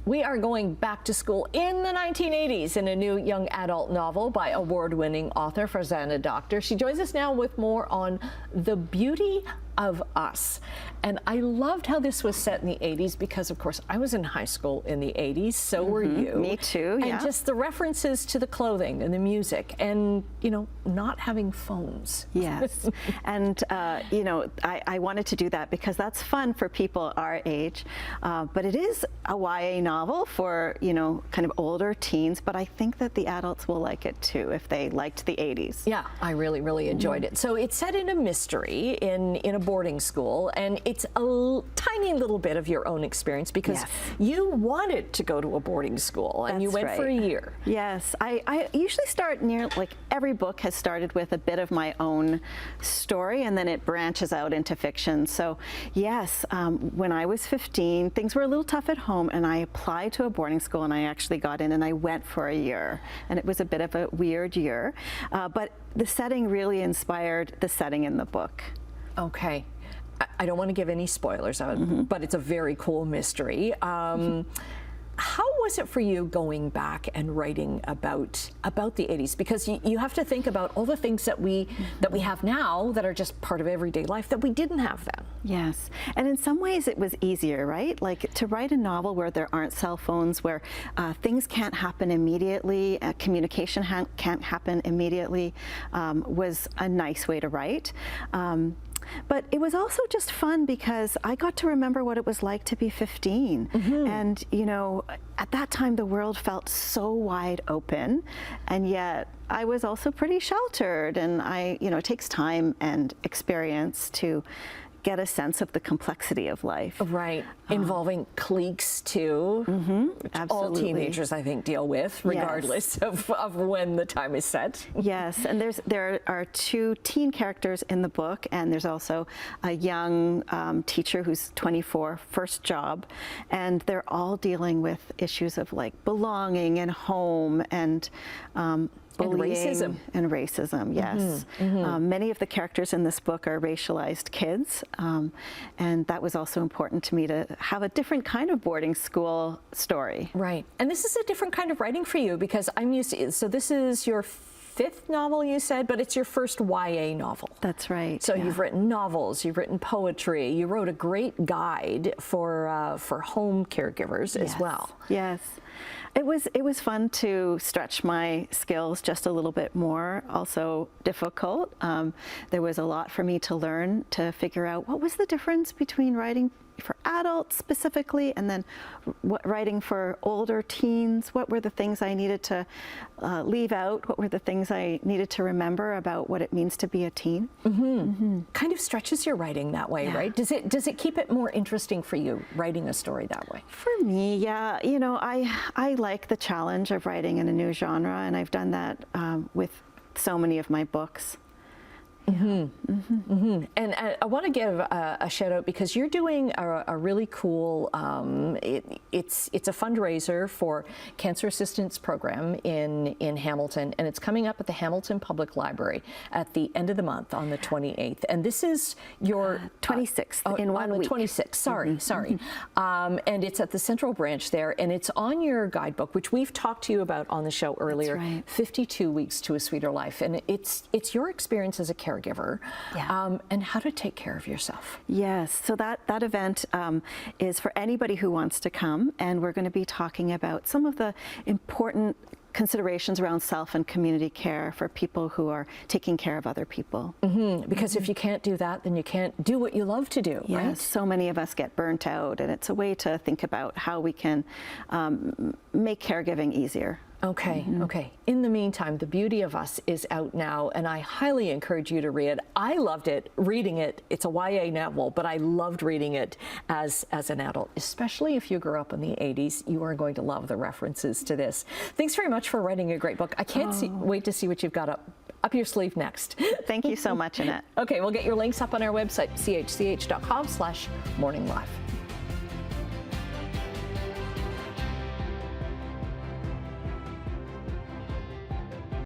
We are going back to school in the 1980s in a new young adult novel by award-winning author Farzana Doctor. She joins us now with more on the beauty of us. And I loved how this was set in the 80s because, of course, I was in high school in the 80s, so were you. Me too, yeah. And just the references to the clothing and the music and, you know, not having phones. Yes. And, you know, I wanted to do that because that's fun for people our age. But it is a YA novel for, you know, kind of older teens, but I think that the adults will like it too if they liked the 80s. Yeah, I really, really enjoyed it. So it's set in a mystery in a boarding school, and it's a tiny little bit of your own experience because you wanted to go to a boarding school and you went for a year. Yes, I usually start near, like every book has started with a bit of my own story and then it branches out into fiction. So yes, when I was 15, things were a little tough at home and I applied to a boarding school and I actually got in and I went for a year. And it was a bit of a weird year, but the setting really inspired the setting in the book. Okay. I don't want to give any spoilers out, but it's a very cool mystery. How was it for you going back and writing about the 80s? Because you have to think about all the things that we have now that are just part of everyday life that we didn't have then. Yes, and in some ways it was easier, right? Like to write a novel where there aren't cell phones, where things can't happen immediately, communication can't happen immediately, was a nice way to write. But it was also just fun because I got to remember what it was like to be 15. And, you know, at that time the world felt so wide open, and yet I was also pretty sheltered. And you know, it takes time and experience to get a sense of the complexity of life. Right, involving cliques too, which all teenagers I think deal with, regardless of when the time is set. Yes, and there are two teen characters in the book, and there's also a young teacher who's 24, first job, and they're all dealing with issues of like belonging and home and bullying and racism, yes. Many of the characters in this book are racialized kids, and that was also important to me to have a different kind of boarding school story. Right, and this is a different kind of writing for you because I'm used to, so this is your fifth novel, you said, but it's your first YA novel. That's right. So you've written novels, you've written poetry, you wrote a great guide for home caregivers as well. Yes. It was fun to stretch my skills just a little bit more, also difficult. There was a lot for me to learn to figure out what was the difference between writing for adults specifically and then writing for older teens. What were the things I needed to leave out? What were the things I needed to remember about what it means to be a teen? Kind of stretches your writing that way, right? Does it keep it more interesting for you writing a story that way? For me, yeah. You know, I like the challenge of writing in a new genre, and I've done that with so many of my books. And I want to give a shout out because you're doing a really cool, it's a fundraiser for Cancer Assistance Program in Hamilton, and it's coming up at the Hamilton Public Library at the end of the month on the 28th. And this is your 26th in 1 week. 26th, sorry. And it's at the Central Branch there, and it's on your guidebook, which we've talked to you about on the show earlier, 52 Weeks to a Sweeter Life. And it's your experience as a caregiver. And how to take care of yourself. Yes, so that event is for anybody who wants to come, and we're going to be talking about some of the important considerations around self and community care for people who are taking care of other people. Because if you can't do that, then you can't do what you love to do, right? Yes, so many of us get burnt out, and it's a way to think about how we can make caregiving easier. Okay. In the meantime, The Beauty of Us is out now, and I highly encourage you to read it. I loved it, reading it. It's a YA novel, but I loved reading it as an adult, especially if you grew up in the 80s. You are going to love the references to this. Thanks very much for writing a great book. I can't wait to see what you've got up your sleeve next. Thank you so much, Annette. Okay, we'll get your links up on our website, chch.com/morninglive.